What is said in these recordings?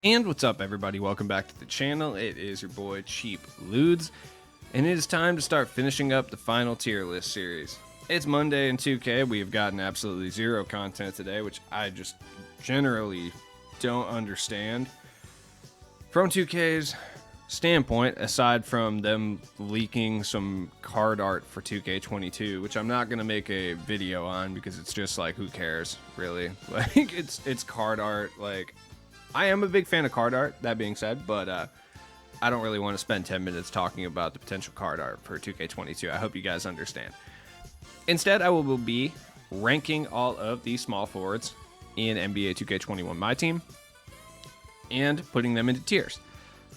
And what's up, everybody? Welcome back to the channel. It is your boy Cheap Ludes, and it is time to start finishing up the final tier list series. It's Monday in 2K. We have gotten absolutely zero content today, which I just generally don't understand. From 2K's standpoint, aside from them leaking some card art for 2K22, which I'm not gonna make a video on because it's just like, who cares, really? Like, it's card art. Like, I am a big fan of card art, that being said, but I don't really want to spend 10 minutes talking about the potential card art for 2K22. I hope you guys understand. Instead, I will be ranking all of the small forwards in NBA 2K21 My Team and putting them into tiers.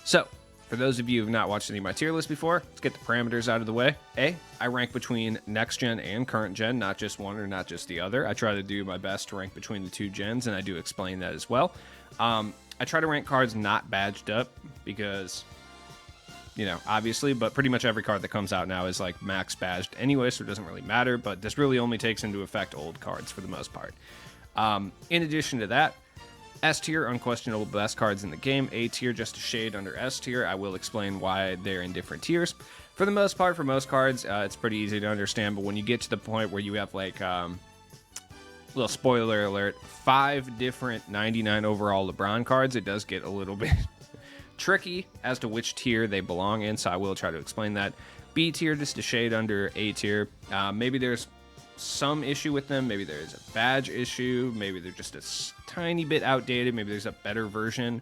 So, for those of you who have not watched any of my tier lists before, let's get the parameters out of the way. I rank between next gen and current gen, not just one or not just the other. I try to do my best to rank between the two gens, and I do explain that as well. I try to rank cards not badged up because, you know, obviously, but pretty much every card that comes out now is like max badged anyway, so it doesn't really matter, but this really only takes into effect old cards for the most part. In addition to that, S tier, unquestionable best cards in the game. A tier, just a shade under S tier. I will explain why they're in different tiers. For the most part, for most cards, it's pretty easy to understand, but when you get to the point where you have like, little spoiler alert, 5 different 99 overall LeBron cards, it does get a little bit tricky as to which tier they belong in, so I will try to explain that. B tier, just a shade under A tier. Maybe there's some issue with them, maybe there's a badge issue, maybe they're just a tiny bit outdated, maybe there's a better version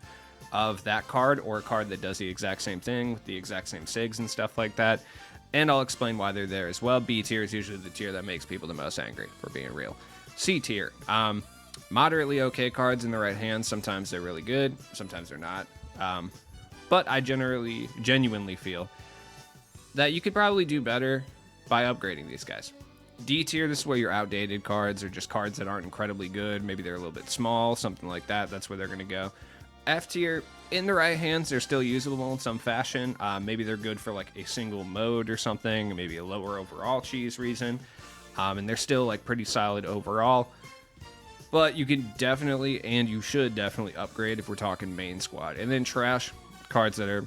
of that card or a card that does the exact same thing with the exact same SIGs and stuff like that, and I'll explain why they're there as well. B tier is usually the tier that makes people the most angry, for being real. C tier, moderately okay cards in the right hands. Sometimes they're really good, sometimes they're not, but I genuinely feel that you could probably do better by upgrading these guys. D tier, this is where your outdated cards or just cards that aren't incredibly good, maybe they're a little bit small, something like that, that's where they're going to go. F tier, in the right hands, they're still usable in some fashion. Maybe they're good for like a single mode or something, maybe a lower overall cheese reason. And they're still like pretty solid overall, but you can definitely, and you should definitely, upgrade if we're talking main squad. And then trash, cards that are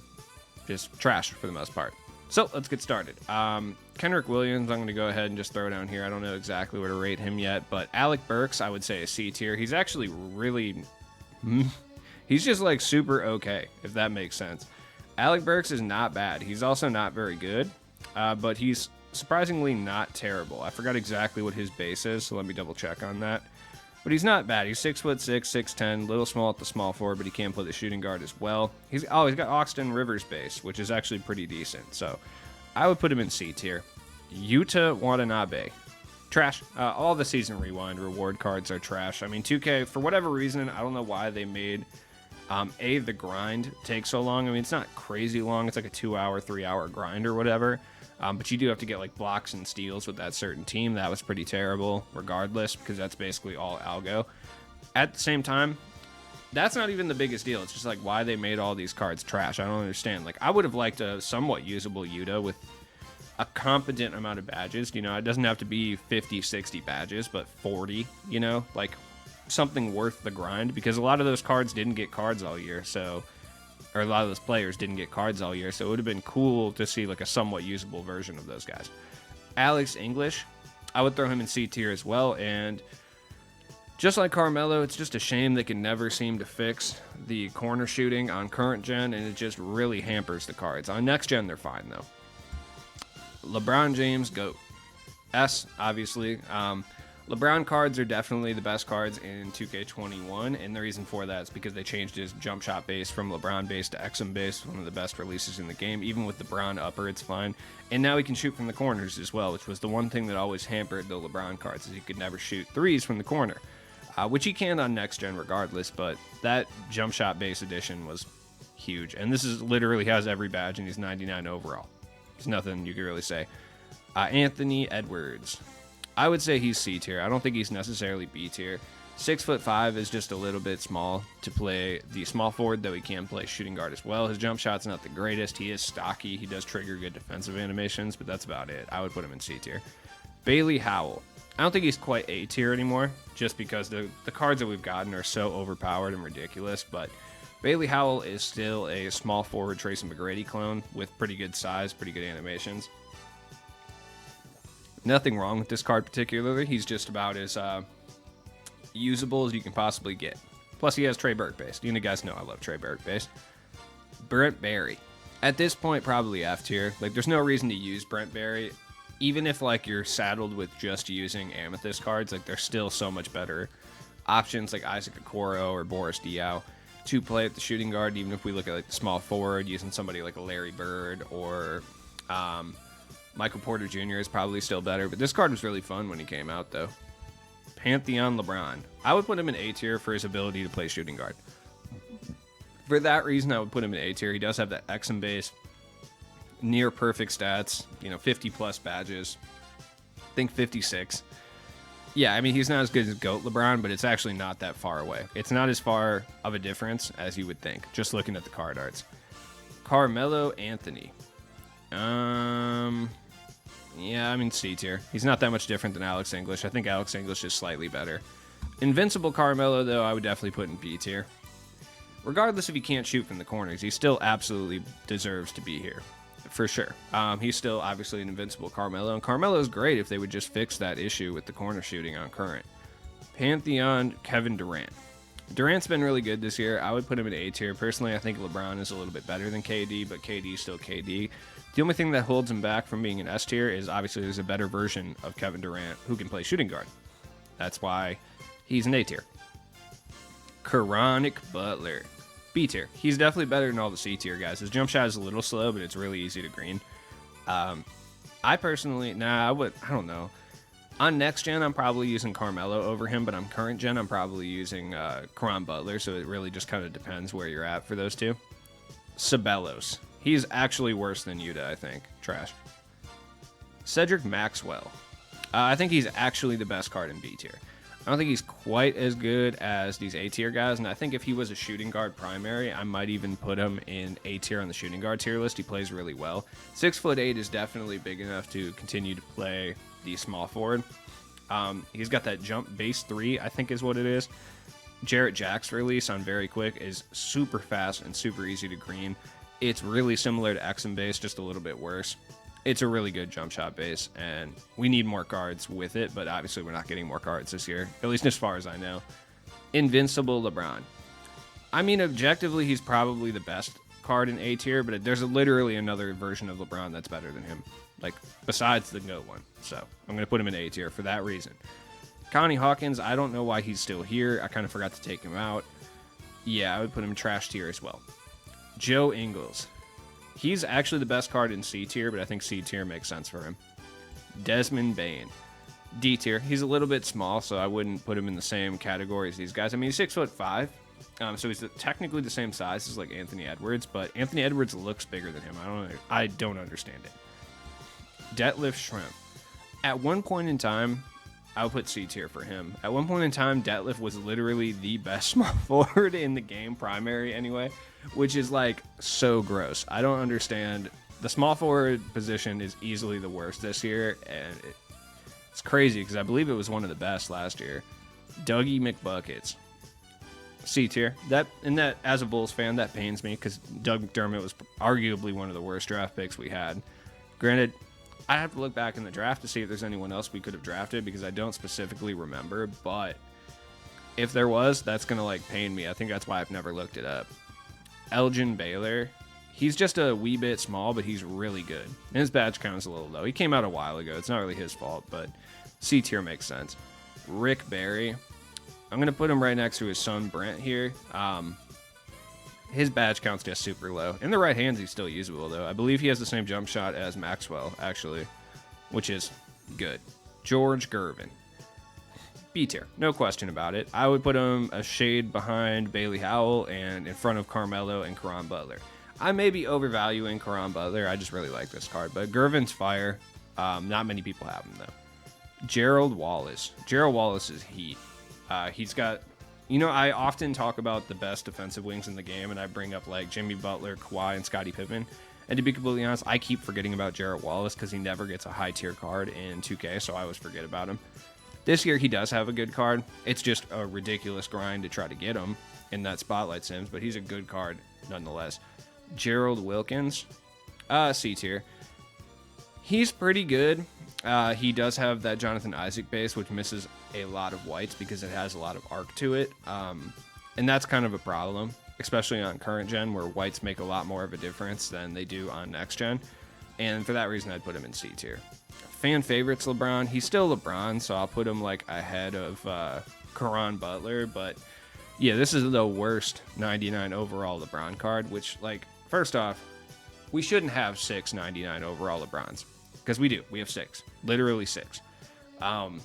just trash for the most part. So let's get started. Kenrich Williams, I'm going to go ahead and just throw down here. I don't know exactly where to rate him yet, but Alec Burks, I would say a C tier. He's actually really, he's just like super okay, if that makes sense. Alec Burks is not bad. He's also not very good, but he's surprisingly not terrible. I forgot exactly what his base is, so let me double check on that. But he's not bad. He's 6'6", 6'10", little small at the small forward, but he can play the shooting guard as well. He's got Austin Rivers base, which is actually pretty decent. So I would put him in C tier. Yuta Watanabe, trash. All the season rewind reward cards are trash. I mean, 2K, for whatever reason, I don't know why they made the grind take so long. I mean, it's not crazy long. It's like a 2-hour, 3-hour grind or whatever. But you do have to get like blocks and steals with that certain team. That was pretty terrible regardless, because that's basically all algo. At the same time, that's not even the biggest deal. It's just like why they made all these cards trash. I don't understand. Like, I would have liked a somewhat usable Yuta with a competent amount of badges. You know, it doesn't have to be 50, 60 badges, but 40, you know, like something worth the grind, because a lot of those cards didn't get cards all year. So, or a lot of those players didn't get cards all year, so it would have been cool to see like a somewhat usable version of those guys. Alex English, I would throw him in C tier as well, and just like Carmelo, it's just a shame they can never seem to fix the corner shooting on current gen, and it just really hampers the cards. On next gen, they're fine though. LeBron James, GOAT. S, obviously. LeBron cards are definitely the best cards in 2K21, and the reason for that is because they changed his jump shot base from LeBron base to XM base, one of the best releases in the game. Even with the Bron upper, it's fine. And now he can shoot from the corners as well, which was the one thing that always hampered the LeBron cards, is he could never shoot threes from the corner, which he can on next gen regardless, but that jump shot base edition was huge. And this is literally has every badge, and he's 99 overall. There's nothing you can really say. Anthony Edwards, I would say he's C tier. I don't think he's necessarily B tier. 6'5" is just a little bit small to play the small forward, though he can play shooting guard as well. His jump shot's not the greatest. He is stocky. He does trigger good defensive animations, but that's about it. I would put him in C tier. Bailey Howell, I don't think he's quite A tier anymore, just because the cards that we've gotten are so overpowered and ridiculous, but Bailey Howell is still a small forward Tracy McGrady clone with pretty good size, pretty good animations. Nothing wrong with this card particularly. He's just about as usable as you can possibly get. Plus, he has Trey Burke based. You guys know I love Trey Burke based. Brent Barry. At this point, probably F tier. Like, there's no reason to use Brent Barry. Even if, like, you're saddled with just using Amethyst cards, like, there's still so much better options like Isaac Okoro or Boris Diaw to play at the shooting guard, even if we look at, like, the small forward, using somebody like a Larry Bird or Michael Porter Jr. is probably still better. But this card was really fun when he came out, though. Pantheon LeBron. I would put him in A tier for his ability to play shooting guard. For that reason, I would put him in A tier. He does have that XM base, near perfect stats, 50 plus badges. I think 56. Yeah, I mean, he's not as good as GOAT LeBron, but it's actually not that far away. It's not as far of a difference as you would think, just looking at the card arts. Carmelo Anthony. Yeah, I mean, C tier. He's not that much different than Alex English. I think Alex English is slightly better. Invincible Carmelo, though, I would definitely put in B tier. Regardless if he can't shoot from the corners, he still absolutely deserves to be here. For sure. He's still obviously an invincible Carmelo, and Carmelo's great if they would just fix that issue with the corner shooting on current. Pantheon Kevin Durant. Durant's been really good this year. I would put him in A tier. Personally, I think LeBron is a little bit better than KD, but KD is still KD. The only thing that holds him back from being an S tier is obviously there's a better version of Kevin Durant who can play shooting guard. That's why he's an A tier. Chronic Butler. B tier. He's definitely better than all the C tier guys. His jump shot is a little slow, but it's really easy to green. I personally, I don't know. On next gen, I'm probably using Carmelo over him, but on current gen, I'm probably using Caron Butler, so it really just kind of depends where you're at for those two. Ceballos. He's actually worse than Yuta, I think. Trash. Cedric Maxwell. I think he's actually the best card in B tier. I don't think he's quite as good as these A tier guys, and I think if he was a shooting guard primary, I might even put him in A tier on the shooting guard tier list. He plays really well. 6'8" is definitely big enough to continue to play the small forward. He's got that jump base 3, I think is what it is. Jarrett Jack's release on Very Quick is super fast and super easy to green. It's really similar to XM base, just a little bit worse. It's a really good jump shot base, and we need more cards with it, but obviously we're not getting more cards this year, at least as far as I know. Invincible LeBron. I mean, objectively, he's probably the best card in A tier, but there's literally another version of LeBron that's better than him, like, besides the GOAT one. So I'm going to put him in A tier for that reason. Connie Hawkins, I don't know why he's still here. I kind of forgot to take him out. Yeah, I would put him in trash tier as well. Joe Ingles. He's actually the best card in C tier, but I think C tier makes sense for him. Desmond Bane. D tier. He's a little bit small, so I wouldn't put him in the same category as these guys. I mean, he's 6'5", so he's technically the same size as like Anthony Edwards, but Anthony Edwards looks bigger than him. I don't understand it. Detlef Schrempf. At one point in time, I would put C tier for him. At one point in time, Detlef was literally the best small forward in the game, primary anyway, which is like so gross. I don't understand. The small forward position is easily the worst this year, and it's crazy because I believe it was one of the best last year. Dougie McBuckets. C tier. That as a Bulls fan, that pains me because Doug McDermott was arguably one of the worst draft picks we had. Granted, I have to look back in the draft to see if there's anyone else we could have drafted because I don't specifically remember, but if there was, that's going to like pain me. I think that's why I've never looked it up. Elgin Baylor. He's just a wee bit small, but he's really good. And his badge count is a little low. He came out a while ago. It's not really his fault, but C tier makes sense. Rick Barry. I'm going to put him right next to his son, Brent, here. His badge count's just super low. In the right hands, he's still usable, though. I believe he has the same jump shot as Maxwell, actually, which is good. George Gervin. B tier, no question about it. I would put him a shade behind Bailey Howell and in front of Carmelo and Caron Butler. I may be overvaluing Caron Butler. I just really like this card, but Gervin's fire. Not many people have him, though. Gerald Wallace. Gerald Wallace is heat. He's got... I often talk about the best defensive wings in the game, and I bring up, like, Jimmy Butler, Kawhi, and Scottie Pippen. And to be completely honest, I keep forgetting about Gerald Wallace because he never gets a high-tier card in 2K, so I always forget about him. This year, he does have a good card. It's just a ridiculous grind to try to get him. in that Spotlight Sims, but he's a good card nonetheless. Gerald Wilkins, C tier. He's pretty good. He does have that Jonathan Isaac base, which misses a lot of whites because it has a lot of arc to it. And that's kind of a problem, especially on current gen, where whites make a lot more of a difference than they do on next gen. And for that reason, I'd put him in C tier. Fan favorites LeBron. He's still LeBron, so I'll put him like ahead of Caron Butler. But yeah, this is the worst 99 overall LeBron card, which, like, first off, we shouldn't have 6 99 overall LeBrons, because we do. We have 6, literally 6. And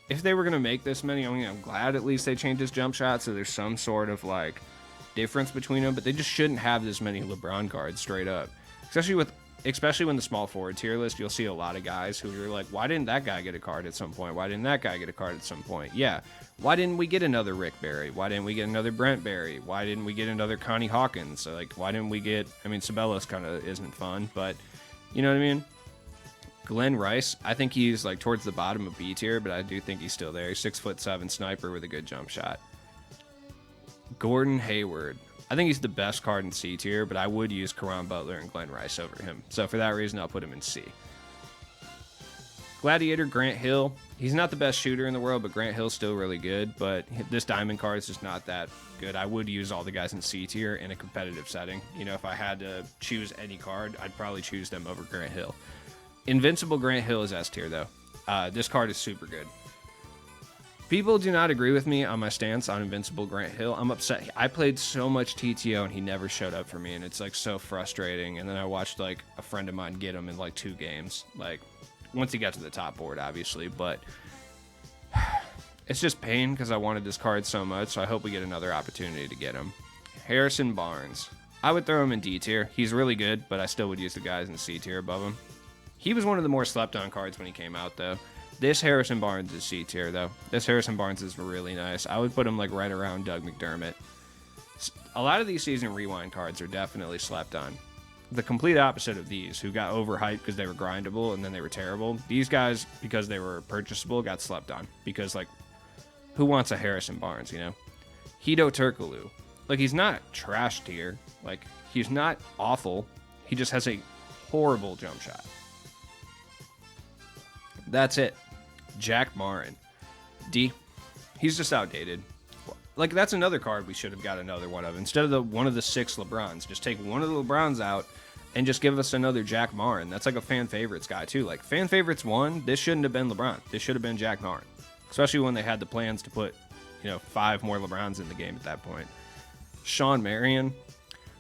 if they were going to make this many, I mean, I'm glad at least they changed his jump shot, so there's some sort of like difference between them, but they just shouldn't have this many LeBron cards straight up. Especially when the small forward tier list, you'll see a lot of guys who you're like, why didn't that guy get a card at some point? Why didn't that guy get a card at some point? Yeah. Why didn't we get another Rick Barry? Why didn't we get another Brent Barry? Why didn't we get another Connie Hawkins? So, like, why didn't we get, I mean, Sabelos kind of isn't fun, but you know what I mean? Glenn Rice, I think he's like towards the bottom of B tier, but I do think he's still there. He's 6'7" sniper with a good jump shot. Gordon Hayward, I think he's the best card in C tier, but I would use Caron Butler and Glenn Rice over him. So for that reason, I'll put him in C. Gladiator Grant Hill, he's not the best shooter in the world, but Grant Hill's still really good. But this diamond card is just not that good. I would use all the guys in C tier in a competitive setting. You know, if I had to choose any card, I'd probably choose them over Grant Hill. Invincible Grant Hill is S tier, though. This card is super good. People do not agree with me on my stance on Invincible Grant Hill. I'm upset. I played so much TTO and he never showed up for me, and it's like so frustrating. And then I watched like a friend of mine get him in like 2 games, like once he got to the top board, obviously. But it's just pain because I wanted this card so much, so I hope we get another opportunity to get him. Harrison Barnes. I would throw him in D tier. He's really good, but I still would use the guys in C tier above him. He was one of the more slept on cards when he came out, though. This Harrison Barnes is C tier, though. This Harrison Barnes is really nice. I would put him like right around Doug McDermott. A lot of these season rewind cards are definitely slept on. The complete opposite of these, who got overhyped because they were grindable and then they were terrible. These guys, because they were purchasable, got slept on. Because, like, who wants a Harrison Barnes, you know? Hito Turkoglu. Like, he's not trash tier. Like, he's not awful. He just has a horrible jump shot. That's it. Jack Marin. D. He's just outdated. Like, that's another card we should have got another one of. Instead of one of the 6 LeBrons, just take one of the LeBrons out and just give us another Jack Marin. That's like a fan favorites guy, too. Like, fan favorites 1, this shouldn't have been LeBron. This should have been Jack Marin. Especially when they had the plans to put, 5 more LeBrons in the game at that point. Sean Marion.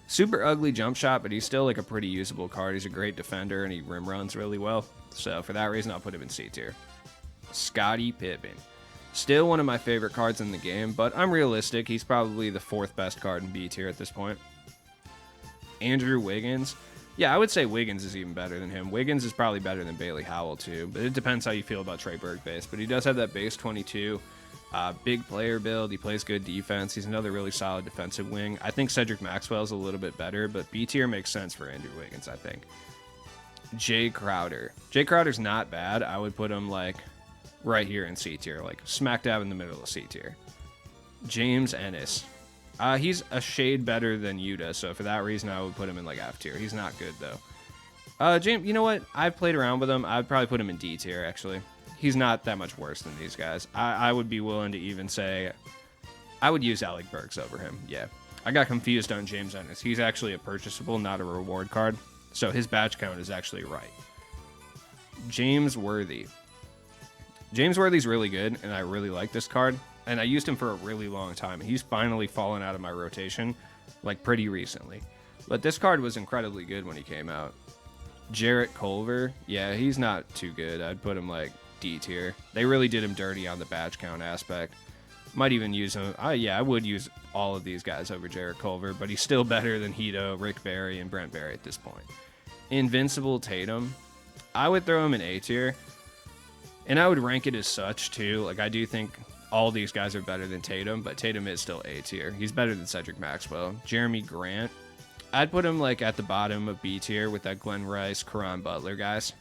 Super ugly jump shot, but he's still like a pretty usable card. He's a great defender, and he rim runs really well. So for that reason, I'll put him in C tier. Scottie Pippen. Still one of my favorite cards in the game, but I'm realistic. He's probably the 4th best card in B tier at this point. Andrew Wiggins. Yeah, I would say Wiggins is even better than him. Wiggins is probably better than Bailey Howell, too. But it depends how you feel about Trey Burke base. But he does have that base 22. Big player build. He plays good defense. He's another really solid defensive wing. I think Cedric Maxwell's a little bit better, but B tier makes sense for Andrew Wiggins, I think. Jay Crowder. Jay Crowder's not bad. I would put him like right here in C tier, like smack dab in the middle of C tier. James Ennis. He's a shade better than Yuta, so for that reason, I would put him in like F tier. He's not good though. James, you know what? I've played around with him. I'd probably put him in D tier actually. He's not that much worse than these guys. I would be willing to even say I would use Alec Burks over him. Yeah. I got confused on James Ennis. He's actually a purchasable, not a reward card. So his badge count is actually right. James Worthy. James Worthy's really good, and I really like this card. And I used him for a really long time. He's finally fallen out of my rotation, like pretty recently. But this card was incredibly good when he came out. Jarrett Culver. Yeah, he's not too good. I'd put him like D tier. They really did him dirty on the badge count aspect. Might even use him. I would use all of these guys over Jarrett Culver, but he's still better than Hito, Rick Barry, and Brent Barry at this point. Invincible Tatum. I would throw him in A tier, and I would rank it as such too. Like, I do think all these guys are better than Tatum, but Tatum is still A tier. He's better than Cedric Maxwell. Jeremy Grant. I'd put him like at the bottom of B tier with that Glenn Rice, Caron Butler guys.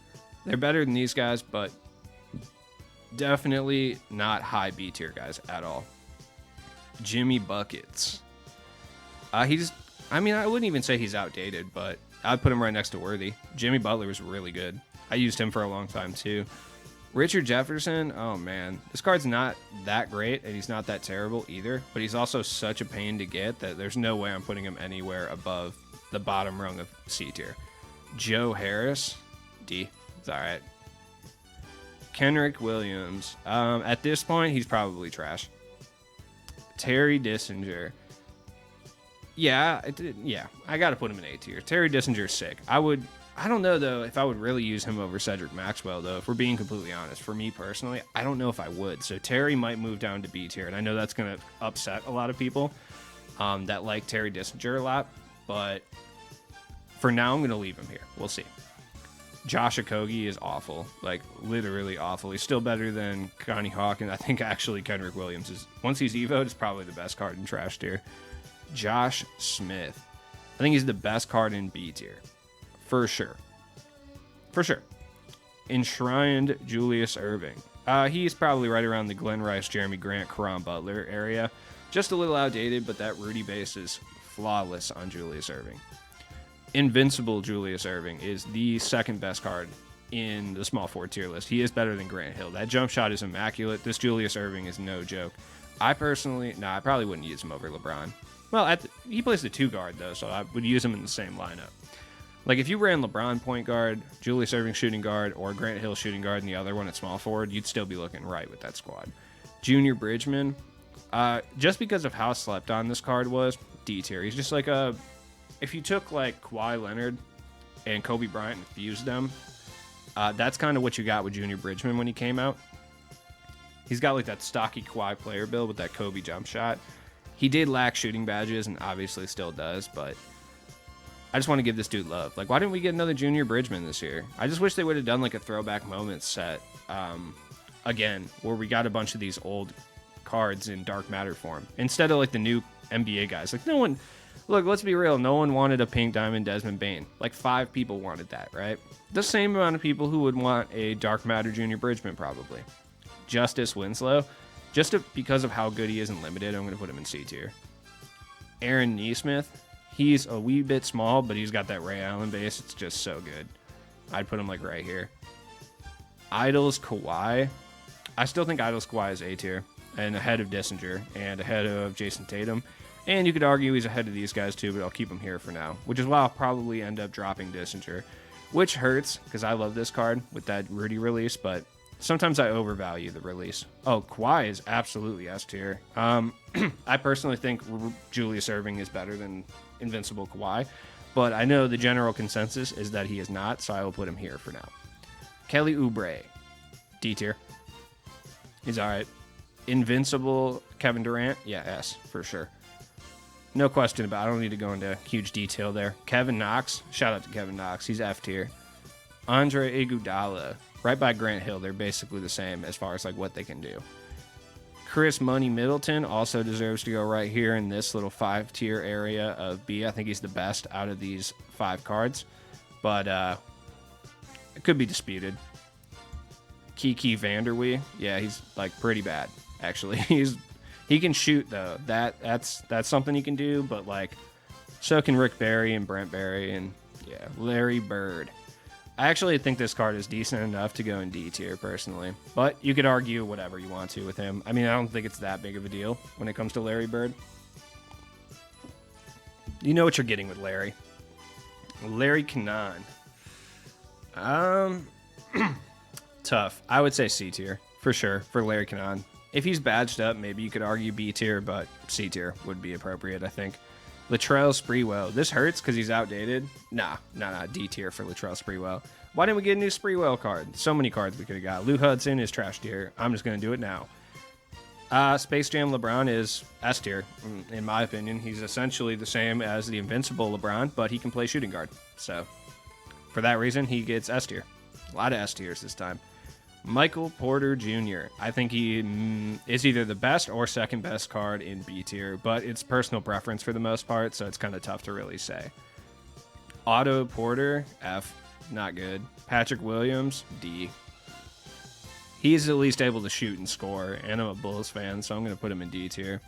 They're better than these guys, but definitely not high B tier guys at all. Jimmy Buckets. He's, I mean, I wouldn't even say he's outdated, but I'd put him right next to Worthy. Jimmy Butler was really good. I used him for a long time too. Richard Jefferson, oh man, this card's not that great, and he's not that terrible either, but he's also such a pain to get that there's no way I'm putting him anywhere above the bottom rung of C tier. Joe Harris, D, it's all right. Kenrick Williams, at this point, he's probably trash. Terry Dissinger, yeah, I got to put him in A tier. Terry Dissinger's sick. I don't know, though, if I would really use him over Cedric Maxwell, though, if we're being completely honest. For me personally, I don't know if I would. So Terry might move down to B tier, and I know that's going to upset a lot of people that like Terry Dissinger a lot, but for now, I'm going to leave him here. We'll see. Josh Okogie is awful, like literally awful. He's still better than Connie Hawk, and I think actually Kenrick Williams is, once he's evoed, is probably the best card in trash tier. Josh Smith, I think he's the best card in B tier. For sure. Enshrined Julius Erving. He's probably right around the Glenn Rice, Jeremy Grant, Karan Butler area. Just a little outdated, but that Rudy base is flawless on Julius Erving. Invincible Julius Erving is the second best card in the small forward tier list. He is better than Grant Hill. That jump shot is immaculate. This Julius Erving is no joke. I probably wouldn't use him over LeBron. Well, he plays the 2 guard, though, so I would use him in the same lineup. Like, if you ran LeBron point guard, Julius Erving shooting guard, or Grant Hill shooting guard and the other one at small forward, you'd still be looking right with that squad. Junior Bridgman, just because of how slept on this card was, D tier. He's just like if you took, like, Kawhi Leonard and Kobe Bryant and fused them, that's kind of what you got with Junior Bridgman when he came out. He's got, like, that stocky Kawhi player build with that Kobe jump shot. He did lack shooting badges and obviously still does, but I just want to give this dude love. Like, why didn't we get another Junior Bridgman this year? I just wish they would have done, like, a throwback moments set again, where we got a bunch of these old cards in dark matter form instead of, like, the new NBA guys. Like, no one, look, let's be real, no one wanted a pink diamond Desmond Bane. Like, 5 people wanted that, right? The same amount of people who would want a dark matter Junior Bridgman, probably. Justice Winslow, because of how good he is in limited, I'm going to put him in C tier. Aaron Nesmith, he's a wee bit small, but he's got that Ray Allen base. It's just so good. I'd put him, like, right here. Idols Kawhi. I still think Idols Kawhi is A tier and ahead of Dissinger and ahead of Jason Tatum. And you could argue he's ahead of these guys too, but I'll keep him here for now, which is why I'll probably end up dropping Dissinger, which hurts because I love this card with that Rudy release, but sometimes I overvalue the release. Oh, Kawhi is absolutely S tier. I personally think Julius Erving is better than Invincible Kawhi, but I know the general consensus is that he is not, so I will put him here for now. Kelly Oubre, D tier. He's all right. Invincible Kevin Durant, yeah, S for sure. No question about it. I don't need to go into huge detail there. Kevin Knox, shout out to Kevin Knox. He's F tier. Andre Iguodala, right by Grant Hill. They're basically the same as far as like what they can do. Chris Money Middleton also deserves to go right here in this little 5-tier area of B. I think he's the best out of these 5 cards, but it could be disputed. Kiki Vanderwee, yeah, he's like pretty bad actually. He can shoot though. That's something he can do, but like so can Rick Barry and Brent Barry and yeah, Larry Bird. I actually think this card is decent enough to go in D tier personally, but you could argue whatever you want to with him. I mean, I don't think it's that big of a deal when it comes to Larry Bird. You know what you're getting with Larry. Larry Canaan. Tough. I would say C tier for sure for Larry Canaan. If he's badged up, maybe you could argue B tier, but C tier would be appropriate, I think. Latrell Sprewell. This hurts because he's outdated. Nah. D tier for Latrell Sprewell. Why didn't we get a new Sprewell card? So many cards we could have got. Lou Hudson is trash tier. I'm just going to do it now. Space Jam LeBron is S tier, in my opinion. He's essentially the same as the Invincible LeBron, but he can play shooting guard. So, for that reason, he gets S tier. A lot of S tiers this time. Michael Porter Jr. I think he is either the best or second best card in B tier, but it's personal preference for the most part, so it's kind of tough to really say. Otto Porter, F. Not good. Patrick Williams, D. He's at least able to shoot and score, and I'm a Bulls fan, so I'm going to put him in D tier.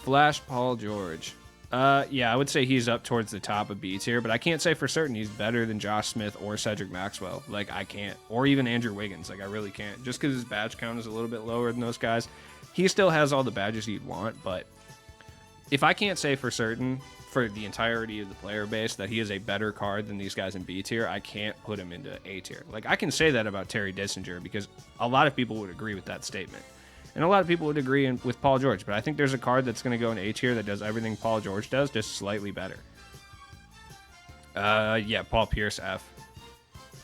Flash Paul George. Yeah, I would say he's up towards the top of B tier, but I can't say for certain he's better than Josh Smith or Cedric Maxwell. Like, I can't. Or even Andrew Wiggins. Like, I really can't. Just because his badge count is a little bit lower than those guys. He still has all the badges you'd want, but if I can't say for certain for the entirety of the player base that he is a better card than these guys in B tier, I can't put him into A tier. Like, I can say that about Terry Dissinger because a lot of people would agree with that statement. And a lot of people would agree with Paul George, but I think there's a card that's going to go in A tier that does everything Paul George does, just slightly better. Yeah, Paul Pierce, F.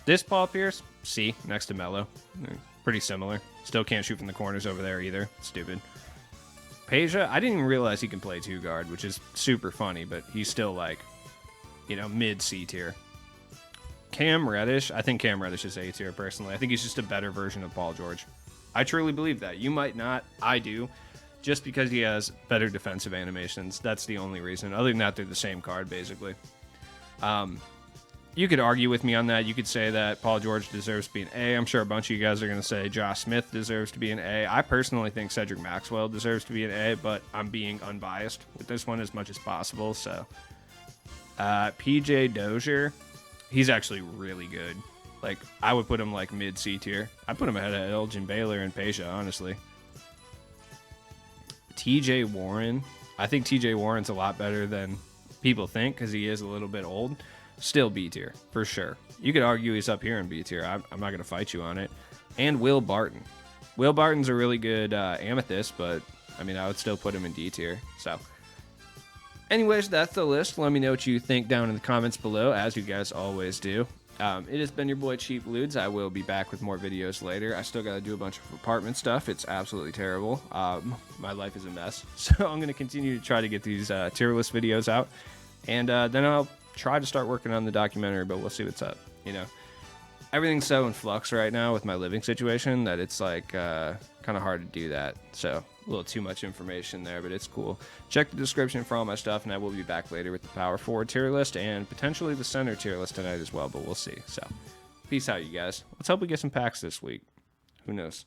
This Paul Pierce, C, next to Melo. Pretty similar. Still can't shoot from the corners over there either. Stupid. Peja, I didn't even realize he can play 2-guard, which is super funny, but he's still like, you know, mid C tier. Cam Reddish, I think Cam Reddish is A tier personally. I think he's just a better version of Paul George. I truly believe that. You might not. I do. Just because he has better defensive animations. That's the only reason. Other than that, they're the same card, basically. You could argue with me on that. You could say that Paul George deserves to be an A. I'm sure a bunch of you guys are going to say Josh Smith deserves to be an A. I personally think Cedric Maxwell deserves to be an A, but I'm being unbiased with this one as much as possible. So, PJ Dozier, he's actually really good. Like, I would put him like mid C tier. I'd put him ahead of Elgin Baylor and Peja, honestly. TJ Warren. I think TJ Warren's a lot better than people think because he is a little bit old. Still B tier, for sure. You could argue he's up here in B tier. I'm not going to fight you on it. And Will Barton. Will Barton's a really good amethyst, but, I mean, I would still put him in D tier. So, anyways, that's the list. Let me know what you think down in the comments below, as you guys always do. It has been your boy Cheap Ludes. I will be back with more videos later. I still got to do a bunch of apartment stuff. It's absolutely terrible. My life is a mess. So I'm going to continue to try to get these tier list videos out. And then I'll try to start working on the documentary, but we'll see what's up. You know, everything's so in flux right now with my living situation that it's like kind of hard to do that. So a little too much information there, but it's cool. Check the description for all my stuff, and I will be back later with the power forward tier list and potentially the center tier list tonight as well, but we'll see. So peace out, you guys. Let's hope we get some packs this week. Who knows?